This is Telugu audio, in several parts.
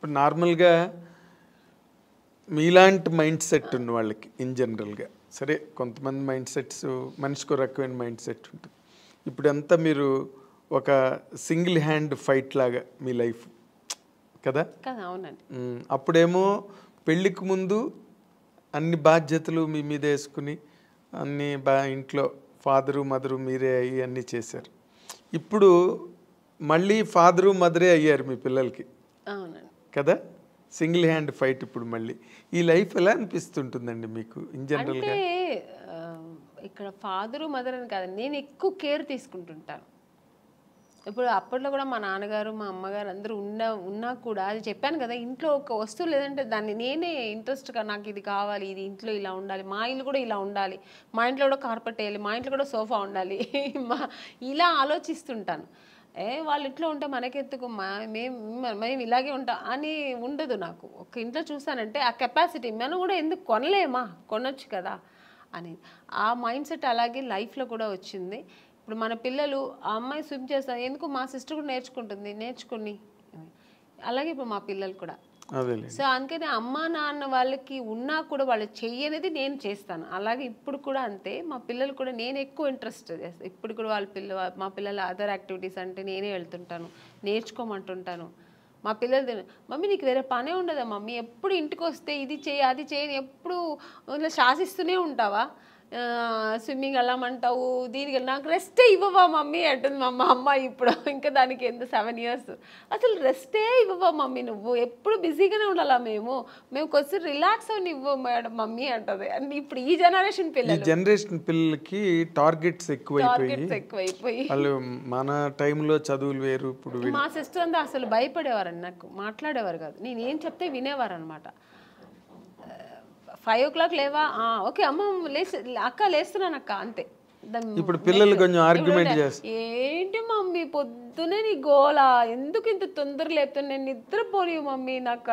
ఇప్పుడు నార్మల్గా మీలాంటి మైండ్ సెట్ ఉన్న వాళ్ళకి ఇన్ జనరల్గా సరే కొంతమంది మైండ్ సెట్స్ మనిషికి రకమైన మైండ్ సెట్ ఉంటుంది. ఇప్పుడంతా మీరు ఒక సింగిల్ హ్యాండ్ ఫైట్ లాగా మీ లైఫ్ కదా. అవునండి. అప్పుడేమో పెళ్ళికి ముందు అన్ని బాధ్యతలు మీ మీద వేసుకుని అన్ని ఇంట్లో ఫాదరు మదరు మీరే అయ్యి అన్నీ చేశారు. ఇప్పుడు మళ్ళీ ఫాదరు మదరే అయ్యారు మీ పిల్లలకి కదా. సింగిల్ హ్యాండ్ ఫైట్ ఇప్పుడు మళ్ళీ. ఈ లైఫ్ ఎలా అనిపిస్తుంటుందండి మీకు ఇన్ జనరల్గా? ఇక్కడ ఫాదరు మదర్ అని కాదు, నేను ఎక్కువ కేర్ తీసుకుంటుంటాను. ఇప్పుడు అప్పట్లో కూడా మా నాన్నగారు మా అమ్మగారు అందరూ ఉన్నా కూడా అది చెప్పాను కదా, ఇంట్లో ఒక వస్తువు లేదంటే దాన్ని నేనే ఇంట్రెస్ట్గా నాకు ఇది కావాలి, ఇది ఇంట్లో ఇలా ఉండాలి, మా ఇల్లు కూడా ఇలా ఉండాలి, మా ఇంట్లో కూడా కార్పెట్ వేయాలి, మా ఇంట్లో కూడా సోఫా ఉండాలి ఇలా ఆలోచిస్తుంటాను. వాళ్ళ ఇంట్లో ఉంటే మనకెందుకు, మేము ఇలాగే ఉంటాం అని ఉండదు నాకు. ఒక ఇంట్లో చూసానంటే ఆ కెపాసిటీ మనం కూడా ఎందుకు కొనలేమా, కొనొచ్చు కదా అని ఆ మైండ్ సెట్ అలాగే లైఫ్లో కూడా వచ్చింది. ఇప్పుడు మన పిల్లలు ఆ అమ్మాయి స్విమ్ చేస్తారు, ఎందుకు మా సిస్టర్ కూడా నేర్చుకుని అలాగే ఇప్పుడు మా పిల్లలు కూడా. సో అందుకని అమ్మ నాన్న వాళ్ళకి ఉన్నా కూడా వాళ్ళు చెయ్యనేది నేను చేస్తాను. అలాగే ఇప్పుడు కూడా అంతే, మా పిల్లలు కూడా నేను ఎక్కువ ఇంట్రెస్ట్ చేస్తాను. ఇప్పుడు కూడా మా పిల్లల అదర్ యాక్టివిటీస్ అంటే నేనే వెళ్తుంటాను, నేర్చుకోమంటుంటాను. మా పిల్లలు మమ్మీ నీకు వేరే పనే ఉండదా మమ్మీ, ఎప్పుడు ఇంటికి వస్తే ఇది చేయి అది చేయని ఎప్పుడు శాసిస్తూనే ఉంటావా, స్విమ్మింగ్ వెళ్ళమంటావు, దీనికి నాకు రెస్టే ఇవ్వవా మమ్మీ అంటుంది మా అమ్మ. ఇప్పుడు ఇంకా దానికి ఎంత 7 years, అసలు రెస్టే ఇవ్వవా మమ్మీ, నువ్వు ఎప్పుడు బిజీగానే ఉండాలా, మేము కొంచెం రిలాక్స్ అని ఇవ్వ మేడం మమ్మీ అంటది. అండ్ ఇప్పుడు ఈ జనరేషన్ పిల్లలకి టార్గెట్స్ ఎక్కువైపోయి వాళ్ళు మన టైంలో చదువులు వేరు. ఇప్పుడు మా సిస్టర్ అంతా అసలు భయపడేవారండి, నాకు మాట్లాడేవారు కాదు, నేను ఏం చెప్తే వినేవారు అనమాట. 5 o'clock లేవా, ఓకే అమ్మ అక్క లేస్తున్నాను అక్క అంతే. ఇప్పుడు పిల్లలు కొంచెం ఆర్గ్యుమెంట్ చేస్తారు, ఏంటి మమ్మీ పొద్దునే నీ గోలా, ఎందుకు ఇంత తొందర లేపుతాను, నేను నిద్రపోని మమ్మీ, నాకు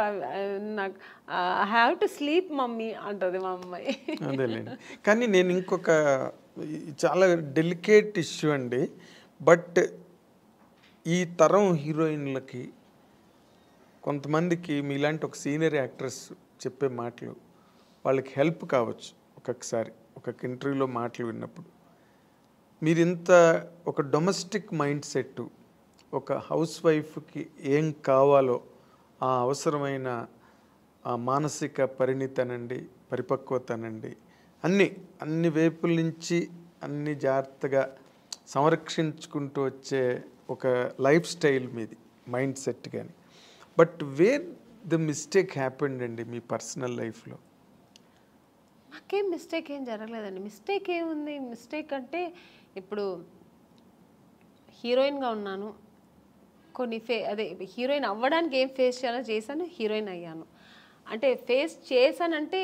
I have to sleep mummy అంటది మా అమ్మాయి. అదేలేండి. కానీ నేను ఇంకొక చాలా డెలికేట్ ఇష్యూ అండి. బట్ ఈ తరం హీరోయిన్లకి కొంతమందికి మీలాంటి ఒక సీనియర్ యాక్ట్రెస్ చెప్పే మాటలు వాళ్ళకి హెల్ప్ కావచ్చు. ఒక్కొక్కసారి ఒక ఇంటర్వ్యూలో మాటలు విన్నప్పుడు మీరు ఇంత ఒక డొమెస్టిక్ మైండ్ సెట్, ఒక హౌస్ వైఫ్కి ఏం కావాలో ఆ అవసరమైన ఆ మానసిక పరిణితనండి, పరిపక్వతనండి, అన్ని వైపుల నుంచి అన్ని జాగ్రత్తగా సంరక్షించుకుంటూ వచ్చే ఒక లైఫ్ స్టైల్ మీది, మైండ్ సెట్. కానీ but where the mistake happened అండి మీ పర్సనల్ లైఫ్లో? నాకేం మిస్టేక్ ఏం జరగలేదండి. మిస్టేక్ ఏముంది, మిస్టేక్ అంటే ఇప్పుడు హీరోయిన్గా ఉన్నాను, కొన్ని అదే హీరోయిన్ అవ్వడానికి ఏం ఫేస్ చేయాలో చేశాను, హీరోయిన్ అయ్యాను. అంటే ఫేస్ చేశానంటే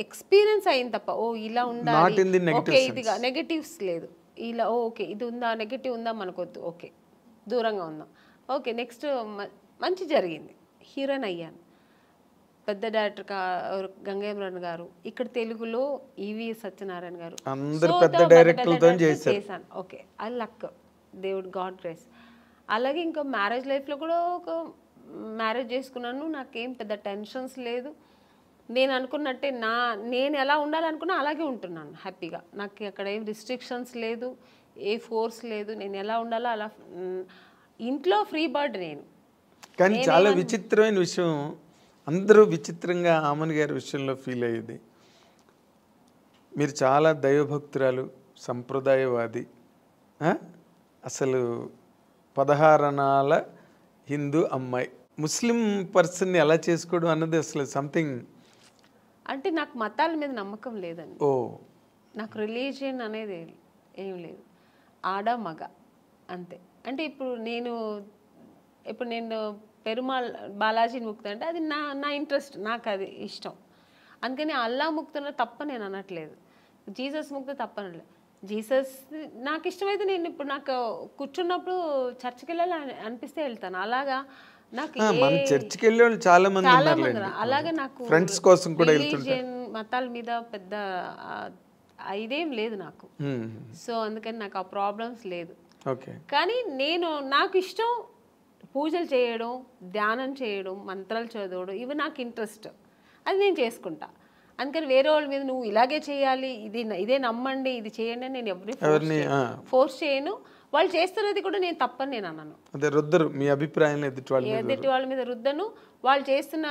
ఎక్స్పీరియన్స్ అయింది తప్ప ఇలా ఉండాలి, ఓకే ఇదిగా నెగటివ్స్ లేదు, ఇలా ఓకే ఇది ఉందా, నెగటివ్ ఉందా మనకొద్దు, ఓకే దూరంగా ఉందాం, ఓకే నెక్స్ట్ మంచి జరిగింది, హీరోయిన్ అయ్యాను. పెద్ద డైరెక్టర్ గంగేమ్రన్ గారు, ఇక్కడ తెలుగులో ఈవి సత్యనారాయణ గారు, చేశాను. ఓకే ఐ లక్, దేవుడు గాడ్ గ్రేస్. అలాగే ఇంకా మ్యారేజ్ లైఫ్లో కూడా ఒక మ్యారేజ్ చేసుకున్నాను, నాకేం పెద్ద టెన్షన్స్ లేదు. నేను అనుకున్నట్టే నేను ఎలా ఉండాలనుకున్నా అలాగే ఉంటున్నాను హ్యాపీగా. నాకు అక్కడ ఏం రిస్ట్రిక్షన్స్ లేదు, ఏ ఫోర్స్ లేదు, నేను ఎలా ఉండాలో అలా ఇంట్లో ఫ్రీ బర్డ్ నేను. కానీ చాలా విచిత్రమైన విషయం, అందరూ విచిత్రంగా ఆమన్ గారి విషయంలో ఫీల్ అయ్యేది, మీరు చాలా దైవభక్తురాలు, సంప్రదాయవాది, అసలు 16 అణాల హిందూ అమ్మాయి, ముస్లిం పర్సన్ని ఎలా చేసుకోవడం అన్నది అసలు సంథింగ్. అంటే నాకు మతాల మీద నమ్మకం లేదండి. నాకు రిలీజియన్ అనేది ఏం లేదు, ఆడ మగ అంతే. అంటే ఇప్పుడు నేను పెరుమాళ్ బాలాజీని ముక్తా అంటే అది నా ఇంట్రెస్ట్, నాకు అది ఇష్టం. అందుకని అల్లా ముక్తున్న తప్ప నేను అనట్లేదు, జీసస్ ముక్త తప్పనట్లేదు. జీసస్ నాకు ఇష్టమైతే నేను ఇప్పుడు నాకు కూర్చున్నప్పుడు చర్చికి వెళ్ళాలి అనిపిస్తే వెళ్తాను. అలాగా నాకు చర్చికి వెళ్ళే వాళ్ళు చాలా మంది అలాగే నాకు ఫ్రెండ్స్ కోసం కూడా రిలీజియన్ మతాల మీద పెద్ద ఇదేం లేదు నాకు. సో అందుకని నాకు ఆ ప్రాబ్లమ్స్ లేదు. కానీ నాకు ఇష్టం పూజలు చేయడం, ధ్యానం చేయడం, మంత్రాలు చదవడం ఇవి నాకు ఇంట్రెస్ట్. అది నేను చేసుకుంటా. అందుకని వేరే వాళ్ళ మీద నువ్వు ఇలాగే చేయాలి, ఇదే నమ్మండి, ఇది చేయండి అని నేను ఎవరిని ఫోర్స్ చేయను. వాళ్ళు చేస్తున్నది కూడా నేను తప్పని నేను అన్నాను. అదే రుద్దరు మీ అభిప్రాయం ఎదుటి వాళ్ళ మీద రుద్దను. వాళ్ళు చేస్తున్న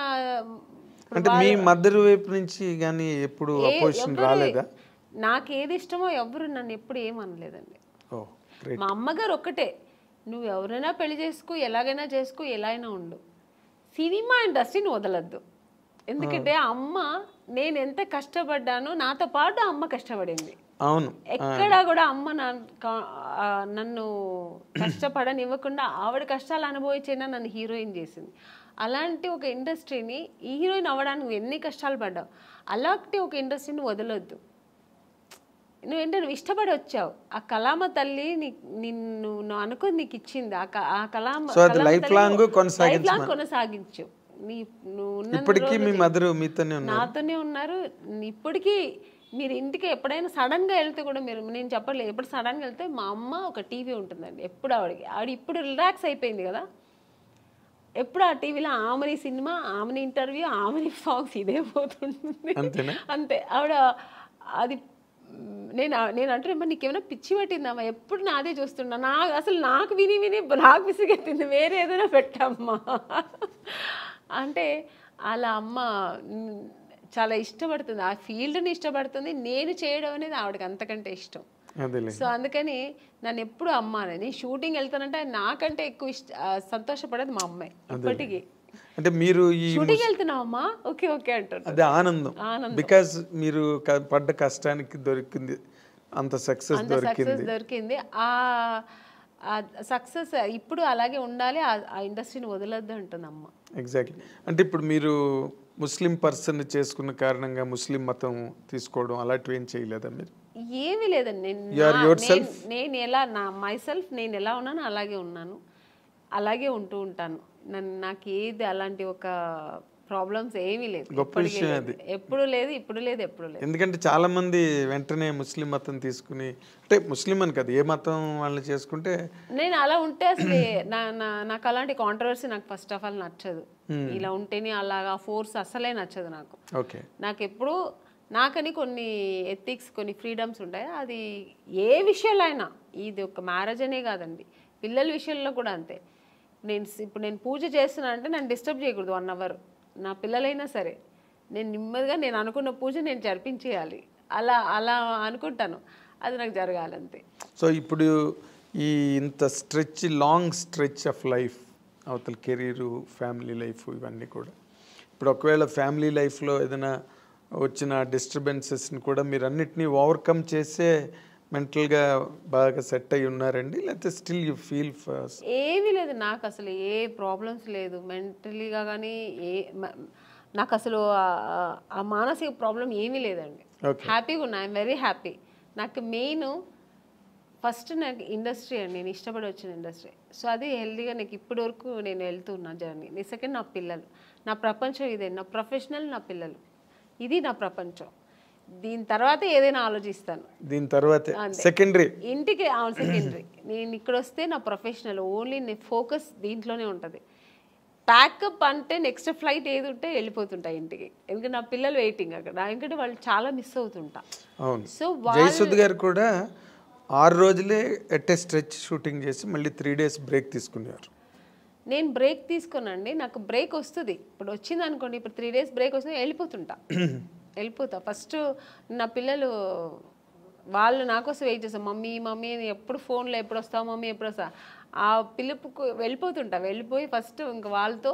అంటే మీ మదర్ వైపు నుంచి కానీ ఎప్పుడు అపోజిషన్ రాలేదా? నాకు ఏది ఇష్టమో ఎవరు నన్ను ఎప్పుడు ఏమనలేదండి. మా అమ్మగారు ఒక్కటే, నువ్వు ఎవరైనా పెళ్లి చేసుకో, ఎలాగైనా చేసుకో, ఎలా అయినా ఉండు, సినిమా ఇండస్ట్రీని వదలద్దు. ఎందుకంటే అమ్మ నేను ఎంత కష్టపడ్డానో నాతో పాటు అమ్మ కష్టపడింది. అవును, ఎక్కడా కూడా అమ్మ నన్ను కష్టపడనివ్వకుండా ఆవిడ కష్టాలు అనుభవించినా నన్ను హీరోయిన్ చేసింది. అలాంటి ఒక ఇండస్ట్రీని హీరోయిన్ అవ్వడానికి ఎన్ని కష్టాలు పడ్డావు, అలాంటి ఒక ఇండస్ట్రీని వదలొద్దు. నువ్వు ఇష్టపడి వచ్చావు, ఆ కళామ తల్లి నిన్ను అనుకుని నీకు ఇచ్చింది, ఆ కళామ లైఫ్ లాంగ్ కొనసాగించు. నాతోనే ఉన్నారు ఇప్పటికీ. మీరు ఇంటికి ఎప్పుడైనా సడన్గా వెళ్తే కూడా నేను చెప్పట్లేదు, ఎప్పుడు సడన్గా వెళ్తే మా అమ్మ ఒక టీవీ ఉంటుందండి ఎప్పుడు ఆవిడ ఇప్పుడు రిలాక్స్ అయిపోయింది కదా, ఎప్పుడు ఆ టీవీలో ఆమెని సినిమా, ఆమెని ఇంటర్వ్యూ, ఆమెని సాంగ్స్ ఇదే పోతుంటుంది అంతే. ఆవిడ అది నేను అంటున్నా, నీకేమైనా పిచ్చి పట్టిందమ్మా, ఎప్పుడు నాదే చూస్తున్నా, నాకు విని నాకు విసిగెత్తింది, వేరే ఏదైనా పెట్టమ్మా అంటే. అలా అమ్మ చాలా ఇష్టపడుతుంది, ఆ ఫీల్డ్ని ఇష్టపడుతుంది. నేను చేయడం అనేది ఆవిడకి అంతకంటే ఇష్టం. సో అందుకని నన్ను ఎప్పుడు అమ్మ అని షూటింగ్ వెళ్తానంటే నాకంటే ఎక్కువ సంతోషపడేది మా అమ్మాయి ఇప్పటికీ. అంటే మీరు షూటింగ్ వెళ్తున్నావమ్మా, ఓకే ఓకే అంటారు. అదే ఆనందం, బికాజ్ మీరు పడ్డ కష్టానికి దొరికింది అంత సక్సెస్ దొరికింది. ఆ సక్సెస్ ఇప్పుడు అలాగే ఉండాలి, ఆ ఇండస్ట్రీని వదలొద్దు అంటుంది అమ్మ. ఎగ్జాక్ట్లీ. అంటే ఇప్పుడు మీరు ముస్లిం పర్సన్ చేసుకున్న కారణంగా ముస్లిం మతం తీసుకోవడం అలాంటివి ఏం చేయలేదా మీరు? ఏమీ లేదండి. నేను ఎలా మైసెల్ఫ్ నేను ఎలా ఉన్నానో అలాగే ఉన్నాను, అలాగే ఉంటూ ఉంటాను. నాకు ఏది అలాంటి ఒక ప్రాబ్లమ్స్ ఏమీ లేదు, గొప్ప విషయం అది. ఎప్పుడు లేదు, ఇప్పుడు లేదు, ఎప్పుడు లేదు. ఎందుకంటే చాలా మంది వెంటనే ముస్లిం మతం తీసుకుని, అంటే ముస్లిం అని కదా, ఏ మతం వాళ్ళని చేసుకుంటే. నేను అలా ఉంటే అసలు నాకు అలాంటి కాంట్రవర్సీ నాకు ఫస్ట్ ఆఫ్ ఆల్ నచ్చదు. ఇలా ఉంటేనే అలాగా ఫోర్స్ అసలే నచ్చదు నాకు. ఓకే, నాకు ఎప్పుడు నాకని కొన్ని ఎథిక్స్, కొన్ని ఫ్రీడమ్స్ ఉంటాయి. అది ఏ విషయంలో అయినా, ఇది ఒక మ్యారేజ్ అనే కాదండి, పిల్లల విషయంలో కూడా అంతే. ఇప్పుడు నేను పూజ చేస్తున్నా అంటే నన్ను డిస్టర్బ్ చేయకూడదు 1 hour. నా పిల్లలైనా సరే నేను నెమ్మదిగా నేను అనుకున్న పూజ నేను జరిపించేయాలి, అలా అనుకుంటాను, అది నాకు జరగాలంతే. సో ఇప్పుడు ఈ ఇంత లాంగ్ స్ట్రెచ్ ఆఫ్ లైఫ్, అవతల కెరీరు, ఫ్యామిలీ లైఫ్, ఇవన్నీ కూడా ఇప్పుడు ఒకవేళ ఫ్యామిలీ లైఫ్లో ఏదైనా వచ్చిన డిస్టర్బెన్సెస్ని కూడా మీరు అన్నిటినీ ఓవర్కమ్ చేసే మెంటల్గా బాగా సెట్ అయి ఉన్నారండి, లేకపోతే స్టిల్ యూ ఫీల్ ఫస్ట్? ఏమీ లేదు, నాకు అసలు ఏ ప్రాబ్లమ్స్ లేదు మెంటలీగా కానీ, నాకు అసలు ఆ మానసిక ప్రాబ్లం ఏమీ లేదండి. హ్యాపీగా ఉన్నా, ఐఎమ్ వెరీ హ్యాపీ. నాకు మెయిన్ ఫస్ట్ నాకు ఇండస్ట్రీ అండి, నేను ఇష్టపడి వచ్చిన ఇండస్ట్రీ. సో అది హెల్తీగా నాకు ఇప్పటి వరకు నేను వెళ్తున్నా జర్నీ. సెకండ్ నా పిల్లలు, నా ప్రపంచం ఇదే, నా ప్రొఫెషనల్, నా పిల్లలు, ఇది నా ప్రపంచం. దీని తర్వాత ఏదైనా ఆలోచిస్తాను, దీని తర్వాత సెకండరీ, ఇంటికి సెకండరీ. నేను ఇక్కడ వస్తే నా ప్రొఫెషనల్ ఓన్లీ, ఫోకస్ దీంట్లోనే ఉంటుంది. ప్యాకప్ అంటే నెక్స్ట్ ఫ్లైట్ ఏది ఉంటే వెళ్ళిపోతుంటాయి ఇంటికి, ఎందుకంటే నా పిల్లలు వెయిటింగ్ అక్కడ, ఎందుకంటే వాళ్ళు చాలా మిస్ అవుతుంటా. సో జయసుద్ గారు కూడా 6 రోజులే ఎట్ ఏ స్ట్రెచ్ షూటింగ్ చేసి మళ్ళీ 3 days బ్రేక్ తీసుకున్నారు. నేను బ్రేక్ తీసుకున్నాండి, నాకు బ్రేక్ వస్తుంది. ఇప్పుడు వచ్చింది అనుకోండి, ఇప్పుడు 3 days బ్రేక్ వస్తుంది, వెళ్ళిపోతా. ఫస్ట్ నా పిల్లలు వాళ్ళు నా కోసం వెయిట్ చేస్తాను, మమ్మీ మమ్మీ ఎప్పుడు ఫోన్లో ఎప్పుడు వస్తావు మమ్మీ ఎప్పుడు వస్తా, ఆ పిలుపుకు వెళ్ళిపోయి ఫస్ట్ ఇంకా వాళ్ళతో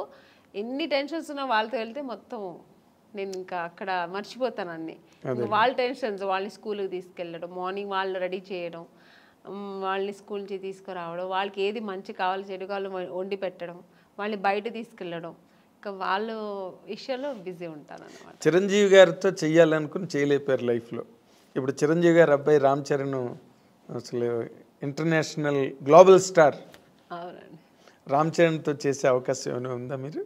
ఎన్ని టెన్షన్స్ ఉన్నా వాళ్ళతో వెళ్తే మొత్తం నేను ఇంకా అక్కడ మర్చిపోతాను అన్నీ. వాళ్ళ టెన్షన్స్, వాళ్ళని స్కూల్కి తీసుకెళ్ళడం, మార్నింగ్ వాళ్ళు రెడీ చేయడం, వాళ్ళని స్కూల్ నుంచి తీసుకురావడం, వాళ్ళకి ఏది మంచి కావాలి చెడు కావాలి వండి పెట్టడం, వాళ్ళని బయట తీసుకెళ్ళడం, ఇంకా వాళ్ళ విషయంలో బిజీ ఉంటాను అన్నమాట. చిరంజీవి గారితో చెయ్యాలనుకుని చేయలేపారు లైఫ్లో. ఇప్పుడు చిరంజీవి గారు అబ్బాయి రామ్ చరణ్ అసలు ఇంటర్నేషనల్ గ్లోబల్ స్టార్. అవునండి. రామ్ చరణ్తో చేసే అవకాశం ఏమైనా ఉందా మీరు?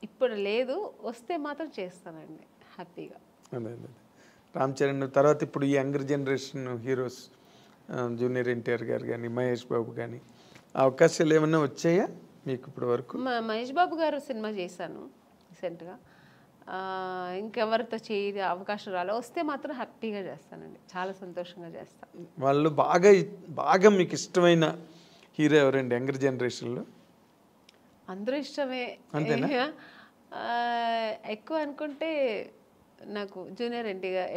ఇప్పుడు లేదు, వస్తే మాత్రం చేస్తానండి హ్యాపీగా. అదే రామ్ చరణ్ తర్వాత ఇప్పుడు ఈ younger generation heroes junior NTR గారు కానీ, మహేష్ బాబు కానీ, అవకాశాలు ఏమైనా వచ్చాయా? మీకు ఇప్పటి వరకు? మహేష్ బాబు గారు సినిమా చేశాను రీసెంట్గా. ఇంకెవరితో చేయ అవకాశం రాలే, వస్తే మాత్రం హ్యాపీగా చేస్తానండి, చాలా సంతోషంగా చేస్తాను. వాళ్ళు బాగా మీకు ఇష్టమైన హీరో ఎవరండి యంగర్ జనరేషన్లో? అందరూ ఇష్టమే. ఎక్కువ అనుకుంటే నాకు జూనియర్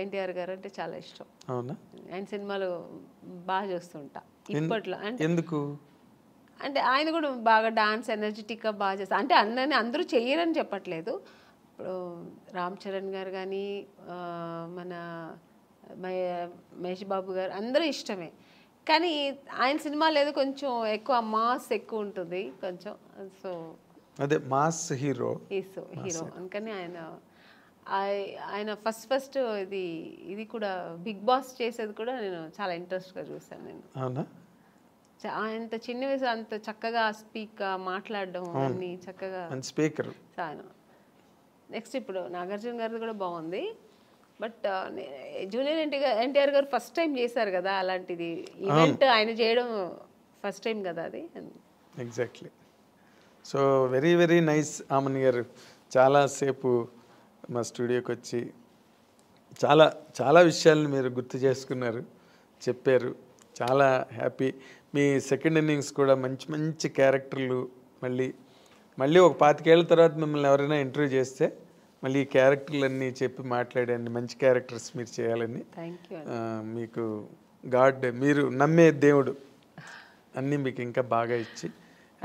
ఎన్టీఆర్ గారు అంటే చాలా ఇష్టం. అవునా? ఆయన సినిమాలు బాగా చూస్తుంటా ఇప్పట్లో. అంటే ఎందుకు అంటే ఆయన కూడా బాగా డాన్స్ ఎనర్జెటిక్గా బాగా చేస్తారు. అంటే అందరూ చెయ్యరని చెప్పట్లేదు. ఇప్పుడు రామ్ చరణ్ గారు కానీ మన మహేష్ బాబు గారు అందరూ ఇష్టమే. కానీ ఆయన సినిమాలు ఏదో కొంచెం ఎక్కువ మాస్ ఎక్కువ ఉంటుంది కొంచెం. సో అదే మాస్ హీరో హీరో అందుకని ఆయన ఫస్ట్ ఇది కూడా బిగ్ బాస్ చేసేది కూడా నేను చాలా ఇంట్రెస్ట్గా చూసాను నేను. అవునా? అంత చిన్న వయసు అంత చక్కగా మాట్లాడడం అన్ని చక్కగా స్పీకర్. నెక్స్ట్ ఇప్పుడు నాగార్జున గారిది కూడా బాగుంది. బట్ జూనియర్ ఎన్టీఆర్ గారు ఫస్ట్ టైం చేశారు కదా అలాంటిది ఈవెంట్, ఆయన చేయడం ఫస్ట్ టైం కదా అది. Exactly. So very very nice Amani garu, చాలాసేపు మా స్టూడియోకి వచ్చి చాలా చాలా విషయాలను మీరు గుర్తు చేసుకున్నారు, చెప్పారు. చాలా హ్యాపీ. మీ సెకండ్ ఇన్నింగ్స్ కూడా మంచి మంచి క్యారెక్టర్లు, మళ్ళీ ఒక 25 ఏళ్ళ తర్వాత మిమ్మల్ని ఎవరైనా ఇంటర్వ్యూ చేస్తే మళ్ళీ ఈ క్యారెక్టర్లన్నీ చెప్పి మాట్లాడండి, మంచి క్యారెక్టర్స్ మీరు చేయాలని. మీకు గాడ్, మీరు నమ్మే దేవుడు అన్నీ మీకు ఇంకా బాగా ఇచ్చి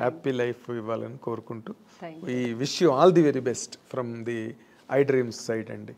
హ్యాపీ లైఫ్ ఇవ్వాలని కోరుకుంటూ, we wish you all the very best from the I dreams side అండి.